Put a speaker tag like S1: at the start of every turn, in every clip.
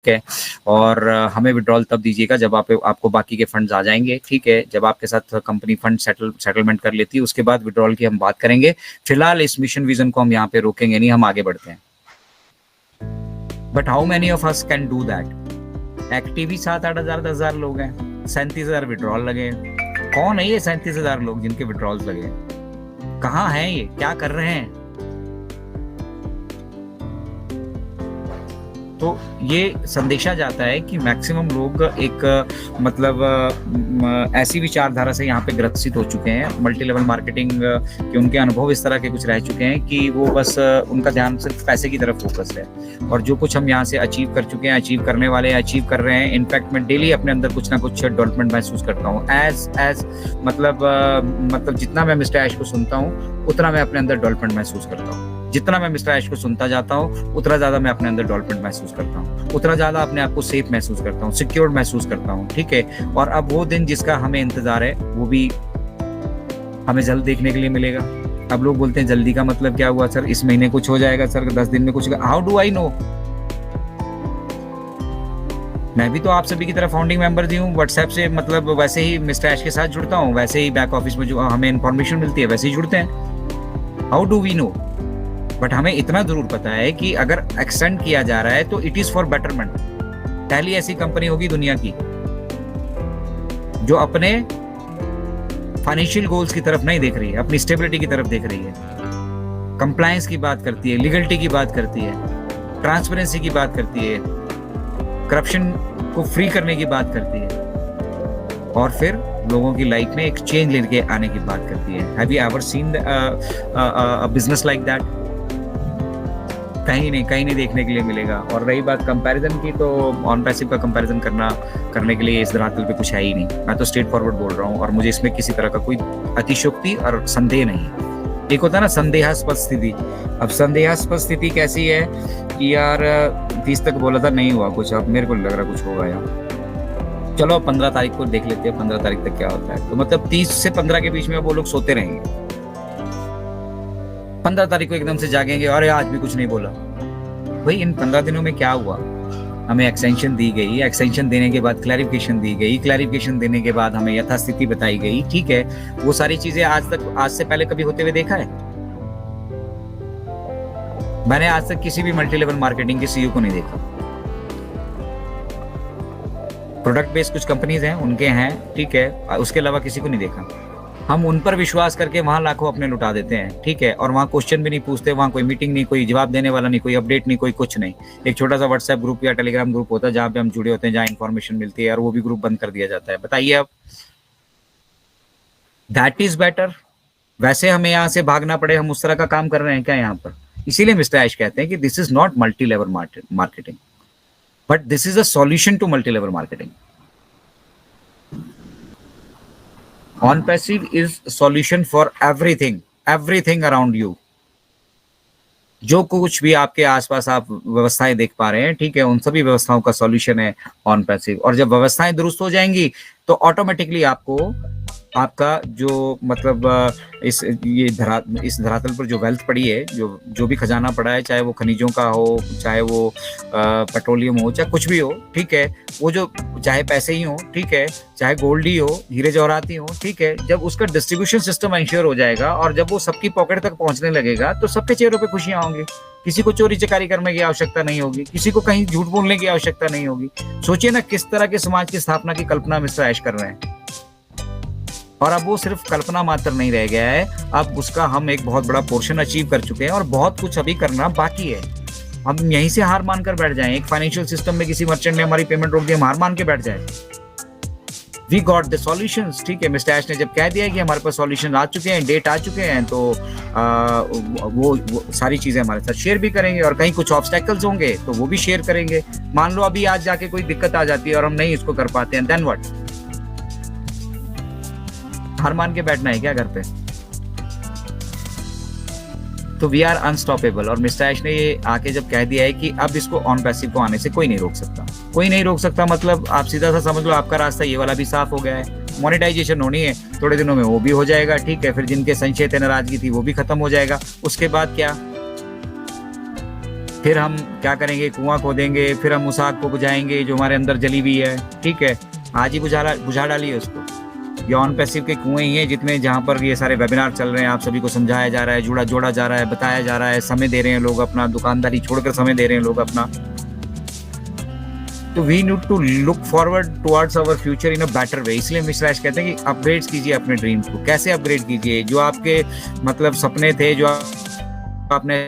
S1: है। और हमें विड्रॉल तब दीजिएगा जब आपको बाकी के फंड्स आ जाएंगे, ठीक है। जब आपके साथ कंपनी फंड सेटलमेंट कर लेती है उसके बाद विड्रॉल की हम बात करेंगे। फिलहाल इस मिशन विजन को हम यहाँ पे रोकेंगे नहीं, हम आगे बढ़ते हैं। But how many of us can do that? Active ही 7-8 हज़ार 10,000 लोग हैं, 37,000 विड्रॉल लगे हैं। कौन है ये 37,000 लोग जिनके विड्रॉल्स लगे हैं? कहाँ हैं ये, क्या कर रहे हैं? तो ये संदेशा जाता है कि मैक्सिमम लोग एक मतलब ऐसी विचारधारा से यहाँ पे ग्रसित हो चुके हैं, मल्टी लेवल मार्केटिंग के उनके अनुभव इस तरह के कुछ रह चुके हैं कि वो बस उनका ध्यान सिर्फ पैसे की तरफ फोकस है। और जो कुछ हम यहाँ से अचीव कर चुके हैं, अचीव करने वाले हैं, अचीव कर रहे हैं। इनफैक्ट मैं डेली अपने अंदर कुछ ना कुछ डेवलपमेंट महसूस करता हूँ। एज मतलब जितना मैं मिस्टर ऐश को सुनता हूँ उतना मैं अपने अंदर डेवलपमेंट महसूस करता हूँ। जितना मैं मिस्टर ऐश को सुनता जाता हूँ उतना ज्यादा मैं अपने अंदर डेवलपमेंट महसूस करता हूँ, उतना ज्यादा अपने आप को सेफ महसूस करता हूँ, सिक्योर्ड महसूस करता हूँ, ठीक है। और अब वो दिन जिसका हमें इंतजार है वो भी हमें जल्द देखने के लिए मिलेगा। अब लोग बोलते हैं जल्दी का मतलब क्या हुआ सर, इस महीने कुछ हो जाएगा सर, 10 दिन में कुछ। How do I know? मैं भी तो आप सभी की तरह फाउंडिंग मेंबर ही हूँ। व्हाट्सएप से मतलब वैसे ही मिस्टर ऐश के साथ जुड़ता हूँ, वैसे ही बैक ऑफिस में जो हमें इन्फॉर्मेशन मिलती है वैसे ही जुड़ते हैं। How do we know? But हमें इतना जरूर पता है कि अगर एक्सटेंड किया जा रहा है तो इट इज फॉर बेटरमेंट। पहली ऐसी कंपनी होगी दुनिया की जो अपने फाइनेंशियल गोल्स की तरफ नहीं देख रही है, अपनी स्टेबिलिटी की तरफ देख रही है, कंप्लायंस की बात करती है, लीगलिटी की बात करती है, ट्रांसपेरेंसी की बात करती है, करप्शन को फ्री करने की बात करती है, और फिर लोगों की लाइफ में एक चेंज लेके आने की बात करती है। Have you ever seen a business like that? कहीं नहीं देखने के लिए मिलेगा। और रही बात कंपैरिजन की, तो ऑन पैसिव का कंपैरिजन करने के लिए इस धरातल पे कुछ है ही नहीं। मैं तो स्ट्रेट फॉरवर्ड बोल रहा हूँ और मुझे इसमें किसी तरह का कोई अतिशयोक्ति और संदेह नहीं है। एक होता है ना संदेहास्पद स्थिति। अब संदेहास्पद स्थिति कैसी है कि यार 30 तक बोला था नहीं हुआ कुछ, अब मेरे को लग रहा कुछ होगा यार, चलो 15 तारीख को देख लेते हैं 15 तारीख तक क्या होता है। तो मतलब 30 से 15 के बीच में वो लोग सोते रहेंगे, 15 तारीख को एकदम से जागेंगे, अरे आज भी कुछ नहीं बोला। भाई इन 15 दिनों में क्या हुआ? हमें एक्सटेंशन दी गई, एक्सटेंशन देने के बाद क्लैरिफिकेशन दी गई, क्लैरिफिकेशन देने के बाद हमें यथास्थिति बताई गई, ठीक है। वो सारी चीजें आज से पहले कभी होते हुए देखा है? मैंने आज तक किसी भी मल्टी लेवल मार्केटिंग के सीईओ को नहीं देखा। प्रोडक्ट बेस्ड कुछ कंपनीज हैं उनके हैं, ठीक है, उसके अलावा किसी को नहीं देखा। हम उन पर विश्वास करके वहां लाखों अपने लुटा देते हैं, ठीक है। और वहां क्वेश्चन भी नहीं पूछते, वहां कोई मीटिंग नहीं, कोई जवाब देने वाला नहीं, कोई अपडेट नहीं, कोई कुछ नहीं। एक छोटा सा व्हाट्सएप ग्रुप या टेलीग्राम ग्रुप होता है जहां पे हम जुड़े होते हैं, जहां इंफॉर्मेशन मिलती है, और वो भी ग्रुप बंद कर दिया जाता है। बताइए अब दैट इज बेटर? वैसे हमें यहाँ से भागना पड़े, हम उस तरह का काम कर रहे हैं क्या यहाँ पर? इसीलिए मिस्टर ऐश कहते हैं कि this is not multi level marketing but this is a solution to multi level marketing. On passive is solution for everything around you। जो कुछ भी आपके आसपास आप व्यवस्थाएं देख पा रहे हैं, ठीक है, उन सभी व्यवस्थाओं का सॉल्यूशन है ऑन पैसिव। और जब व्यवस्थाएं दुरुस्त हो जाएंगी तो ऑटोमेटिकली आपको आपका जो मतलब इस धरातल पर जो वेल्थ पड़ी है, जो भी खजाना पड़ा है, चाहे वो खनिजों का हो, चाहे वो पेट्रोलियम हो, चाहे कुछ भी हो, ठीक है, वो जो चाहे पैसे ही हो, ठीक है, चाहे गोल्ड ही हो, हीरे जवाहरात ही हो, ठीक है, जब उसका डिस्ट्रीब्यूशन सिस्टम इंश्योर हो जाएगा और जब वो सबकी पॉकेट तक पहुंचने लगेगा तो सबके चेहरों पे खुशियां होंगी। किसी को चोरी चकारी करने की आवश्यकता नहीं होगी, किसी को कहीं झूठ बोलने की आवश्यकता नहीं होगी। सोचिए ना किस तरह के समाज की स्थापना की कल्पना मिस्टर ऐश कर रहे हैं। और अब वो सिर्फ कल्पना मात्र नहीं रह गया है, अब उसका हम एक बहुत बड़ा पोर्शन अचीव कर चुके हैं और बहुत कुछ अभी करना बाकी है। हम यहीं से हार मानकर बैठ जाएं, एक फाइनेंशियल सिस्टम में किसी मर्चेंट ने हमारी पेमेंट रोक दी, हम हार मान के बैठ जाएं। वी गॉट द सॉल्यूशंस, ठीक है। मिस्टर ऐश ने जब कह दिया कि हमारे पास सॉल्यूशन आ चुके हैं, डेट आ चुके हैं, तो वो सारी चीजें हमारे साथ शेयर भी करेंगे और कहीं कुछ ऑब्स्टेकल्स होंगे तो वो भी शेयर करेंगे। मान लो अभी आज जाके कोई दिक्कत आ जाती है और हम नहीं इसको कर पाते हैं, देन व्हाट? हार मान के बैठना है क्या घर पे? तो वी आर अनस्टॉपेबल। और मिस्टर ऐश ने ये आके जब कह दिया है कि अब इसको ऑन पैसिव को आने से कोई नहीं रोक सकता, कोई नहीं रोक सकता, मतलब आप सीधा सा समझ लो आपका रास्ता ये वाला भी साफ हो गया है। मोनेटाइजेशन होनी है, थोड़े दिनों में वो भी हो जाएगा, ठीक है। फिर जिनके संशय थे, नाराजगी थी, वो भी खत्म हो जाएगा। उसके बाद क्या? फिर हम क्या करेंगे, कुआं खोदेंगे, फिर हम उस आग को बुझाएंगे जो हमारे अंदर जली हुई है, ठीक है, आज ही बुझा डालिए उसको। ये ऑन पैसिव के कुएं ही हैं जितने, जहाँ पर ये सारे वेबिनार चल रहे हैं, आप सभी को समझाया जा रहा है, जोड़ा जा रहा है, बताया जा रहा है, समय दे रहे हैं लोग अपना, दुकानदारी छोड़कर समय दे रहे हैं लोग अपना। तो we need to look forward towards our future in a better way. इसलिए मिस्टर ऐश कहते हैं कि अपग्रेड कीजिए अपने ड्रीम्स को। कैसे अपग्रेड कीजिए? जो आपके मतलब सपने थे, जो आपने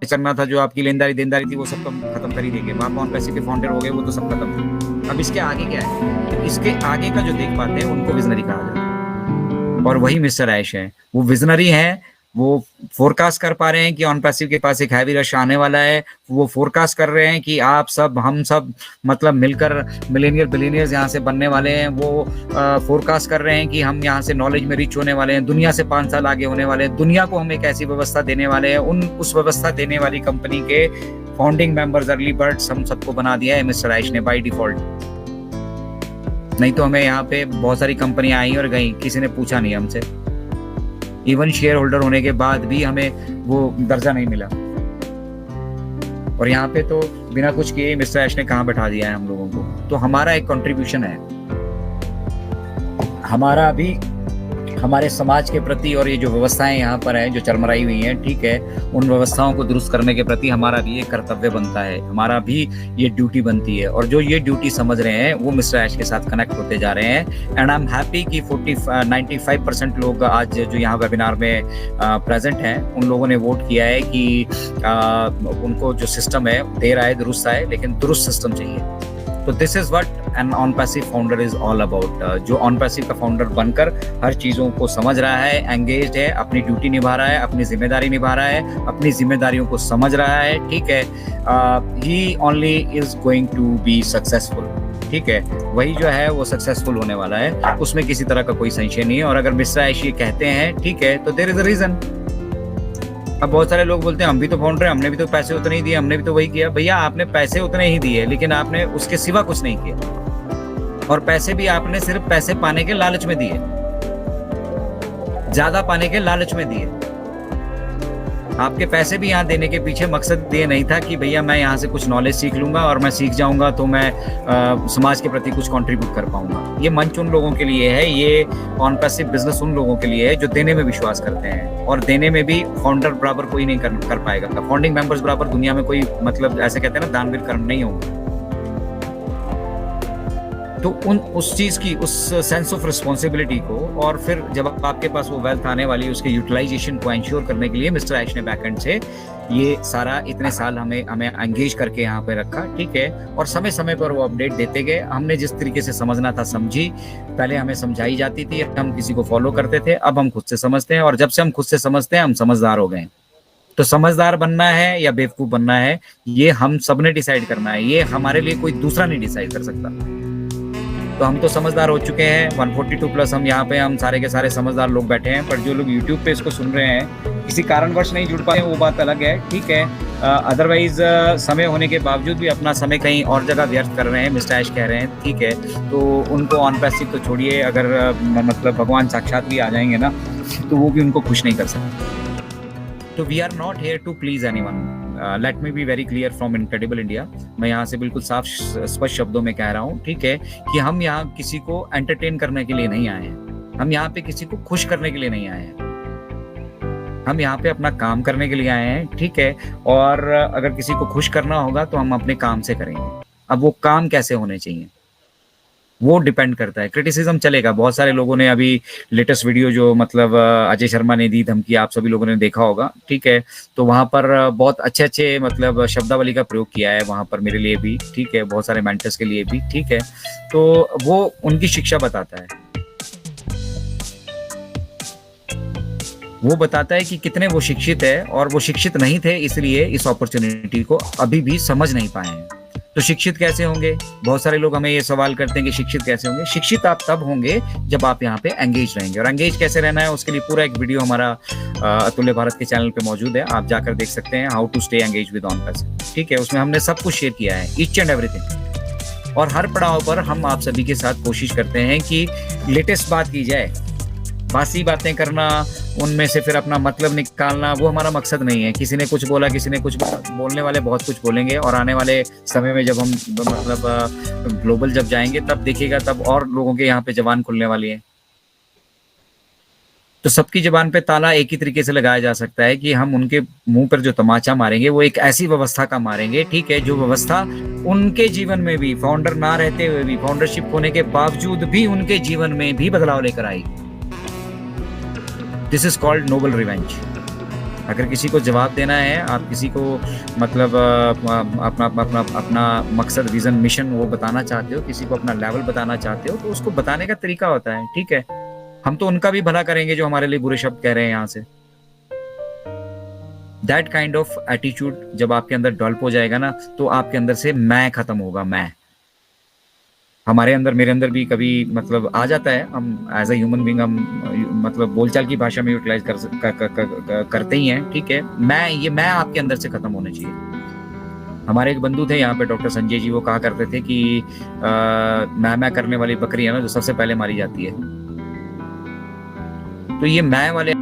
S1: करना था, जो आपकी लेनदारी देनदारी थी, वो सब खत्म कर ही देंगे। आप ऑन पैसिव के फाउंडर हो गए, वो तो सब खत्म। अब इसके आगे क्या है? तो इसके आगे का जो देख पाते हैं उनको विजनरी कहा जाता है, और वही मिस्टर ऐश है। वो विजनरी हैं, वो फोरकास्ट कर पा रहे हैं कि ऑन पैसिव के पास एक हैवी रश आने वाला है। वो फोरकास्ट कर रहे हैं कि आप सब, हम सब मतलब मिलकर मिलेनियर बिलियनियर्स यहाँ से बनने वाले हैं। वो फोरकास्ट कर रहे हैं कि हम यहाँ से नॉलेज में रिच होने वाले हैं, दुनिया से 5 साल आगे होने वाले हैं, दुनिया को हम एक ऐसी व्यवस्था देने वाले हैं। उस व्यवस्था देने वाली कंपनी के फाउंडिंग मेंबर्स, अर्ली बर्ड्स हम सबको बना दिया है मिस्टर ऐश ने बाय डिफॉल्ट। नहीं तो हमें यहाँ पे बहुत सारी कंपनियां आई और गई, किसी ने पूछा नहीं हमसे। इवन शेयर होल्डर होने के बाद भी हमें वो दर्जा नहीं मिला, और यहाँ पे तो बिना कुछ किए मिस्टर ऐश ने कहाँ बैठा दिया है हम लोगों को। तो हमारा एक कंट्रीब्यूशन है, हमारा अभी हमारे समाज के प्रति, और ये जो व्यवस्थाएं यहाँ पर है जो चरमराई हुई हैं, ठीक है, उन व्यवस्थाओं को दुरुस्त करने के प्रति हमारा भी एक कर्तव्य बनता है, हमारा भी ये ड्यूटी बनती है। और जो ये ड्यूटी समझ रहे हैं वो मिस्टर ऐश के साथ कनेक्ट होते जा रहे हैं। एंड आई एम हैप्पी कि 95% लोग आज जो यहाँ वेबिनार में प्रेजेंट हैं, उन लोगों ने वोट किया है कि उनको जो सिस्टम है दे रहा है, दुरुस्त है, लेकिन दुरुस्त सिस्टम चाहिए। तो this is what an on passive founder is all about. जो ऑन पैसिव का फाउंडर बनकर हर चीजों को समझ रहा है, एंगेज्ड है, अपनी ड्यूटी निभा रहा है, अपनी जिम्मेदारी निभा रहा है, अपनी जिम्मेदारियों को समझ रहा है, ठीक है, he only is going to be successful, ठीक है, वही जो है वो सक्सेसफुल होने वाला है, उसमें किसी तरह का कोई संशय नहीं है। और अगर मिस्टर ऐश ये कहते हैं, ठीक है, तो देयर इज अ रीजन। अब बहुत सारे लोग बोलते हैं हम भी तो फाउंडर हैं, हमने भी तो पैसे उतने ही दिए, हमने भी तो वही किया। भैया आपने पैसे उतने ही दिए, लेकिन आपने उसके सिवा कुछ नहीं किया, और पैसे भी आपने सिर्फ पैसे पाने के लालच में दिए, ज्यादा पाने के लालच में दिए। आपके पैसे भी यहाँ देने के पीछे मकसद ये नहीं था कि भैया मैं यहाँ से कुछ नॉलेज सीख लूंगा और मैं सीख जाऊंगा तो मैं समाज के प्रति कुछ कंट्रीब्यूट कर पाऊंगा। ये मंच उन लोगों के लिए है, ये ऑन पैसिव बिजनेस उन लोगों के लिए है जो देने में विश्वास करते हैं, और देने में भी फाउंडर बराबर कोई नहीं कर पाएगा। फाउंडिंग मेंबर्स बराबर दुनिया में कोई, मतलब ऐसे कहते हैं ना, दानवीर कर्म नहीं होंगे। तो उस चीज की, उस सेंस ऑफ रिस्पॉन्सिबिलिटी को, और फिर जब आपके पास वो वेल्थ आने वाली है उसके यूटिलाइजेशन को एंश्योर करने के लिए मिस्टर ऐश ने बैकएंड से ये सारा इतने साल हमें एंगेज करके यहाँ पे रखा, ठीक है, और समय समय पर वो अपडेट देते गए। हमने जिस तरीके से समझना था समझी, पहले हमें समझाई जाती थी, हम किसी को फॉलो करते थे, अब हम खुद से समझते हैं, और जब से हम खुद से समझते हैं हम समझदार हो गए। तो समझदार बनना है या बेवकूफ बनना है, ये हम सबने डिसाइड करना है, ये हमारे लिए कोई दूसरा नहीं डिसाइड कर सकता। तो हम तो समझदार हो चुके हैं, 142 प्लस हम यहाँ पे, हम सारे के सारे समझदार लोग बैठे हैं। पर जो लोग YouTube पे इसको सुन रहे हैं, किसी कारणवश नहीं जुड़ पाए, वो बात अलग है, ठीक है। अदरवाइज समय होने के बावजूद भी अपना समय कहीं और जगह व्यर्थ कर रहे हैं, मिस्टर ऐश कह रहे हैं, ठीक है। तो उनको ऑन पैसिव तो छोड़िए, अगर मतलब भगवान साक्षात भी आ जाएंगे ना, तो वो भी उनको खुश नहीं कर सकते। तो we are not here to please anyone. Let me be very clear from incredible India. मैं यहाँ से बिल्कुल साफ स्पष्ट शब्दों में कह रहा हूँ, ठीक है, कि हम यहाँ किसी को एंटरटेन करने के लिए नहीं आए हैं, हम यहाँ पे किसी को खुश करने के लिए नहीं आए हैं, हम यहाँ पे अपना काम करने के लिए आए हैं, ठीक है। और अगर किसी को खुश करना होगा तो हम अपने काम से करेंगे। अब वो काम कैसे होने चाहिए वो डिपेंड करता है। क्रिटिसिज्म चलेगा, बहुत सारे लोगों ने अभी लेटेस्ट वीडियो जो मतलब अजय शर्मा ने दी धमकी, आप सभी लोगों ने देखा होगा, ठीक है। तो वहां पर बहुत अच्छे अच्छे मतलब शब्दावली का प्रयोग किया है वहां पर मेरे लिए भी, ठीक है, बहुत सारे मेंटर्स के लिए भी, ठीक है। तो वो उनकी शिक्षा बताता है, वो बताता है कि कितने वो शिक्षित है, और वो शिक्षित नहीं थे इसलिए इस अपॉर्चुनिटी को अभी भी समझ नहीं पाए हैं। तो शिक्षित कैसे होंगे? बहुत सारे लोग हमें ये सवाल करते हैं कि शिक्षित कैसे होंगे। शिक्षित आप तब होंगे जब आप यहाँ पे एंगेज रहेंगे, और एंगेज कैसे रहना है उसके लिए पूरा एक वीडियो हमारा अतुल्य भारत के चैनल पे मौजूद है, आप जाकर देख सकते हैं, how to stay engage with on passive, ठीक है। उसमें हमने सब कुछ शेयर किया है, ईच एंड एवरीथिंग, और हर पड़ाव पर हम आप सभी के साथ कोशिश करते हैं कि लेटेस्ट बात की जाए। बासी बातें करना, उनमें से फिर अपना मतलब निकालना, वो हमारा मकसद नहीं है। किसी ने कुछ बोला, किसी ने कुछ बोला, बोलने वाले बहुत कुछ बोलेंगे, और आने वाले समय में जब हम मतलब ग्लोबल जब जाएंगे तब देखिएगा, तब और लोगों के यहाँ पे जबान खुलने वाली है। तो सबकी जबान पे ताला एक ही तरीके से लगाया जा सकता है कि हम उनके मुंह पर जो तमाचा मारेंगे वो एक ऐसी व्यवस्था का मारेंगे, ठीक है, जो व्यवस्था उनके जीवन में भी, फाउंडर ना रहते हुए भी, फाउंडरशिप होने के बावजूद भी उनके जीवन में भी बदलाव लेकर आएगी। This is called noble revenge. अगर किसी को जवाब देना है, आप किसी को मतलब अपना अपना अपना मकसद, विजन, मिशन वो बताना चाहते हो, किसी को अपना लेवल बताना चाहते हो, तो उसको बताने का तरीका होता है, ठीक है। हम तो उनका भी भला करेंगे जो हमारे लिए बुरे शब्द कह रहे हैं यहाँ से। दैट काइंड ऑफ एटीट्यूड जब आपके अंदर डेवलप हो जाएगा ना, तो आपके अंदर से मैं खत्म होगा। मैं, हमारे अंदर, मेरे अंदर भी कभी मतलब आ जाता है, हम एज अ ह्यूमन बीइंग हम मतलब बोलचाल की भाषा में यूटिलाइज करते ही हैं, ठीक है। मैं आपके अंदर से खत्म होना चाहिए। हमारे एक बंधु थे यहाँ पे, डॉक्टर संजय जी, वो कहा करते थे कि मैं करने वाली बकरी है ना, जो सबसे पहले मारी जाती है। तो ये मैं वाले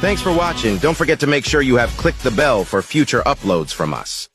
S2: Thanks for watching. Don't forget to make sure you have clicked the bell for future uploads from us.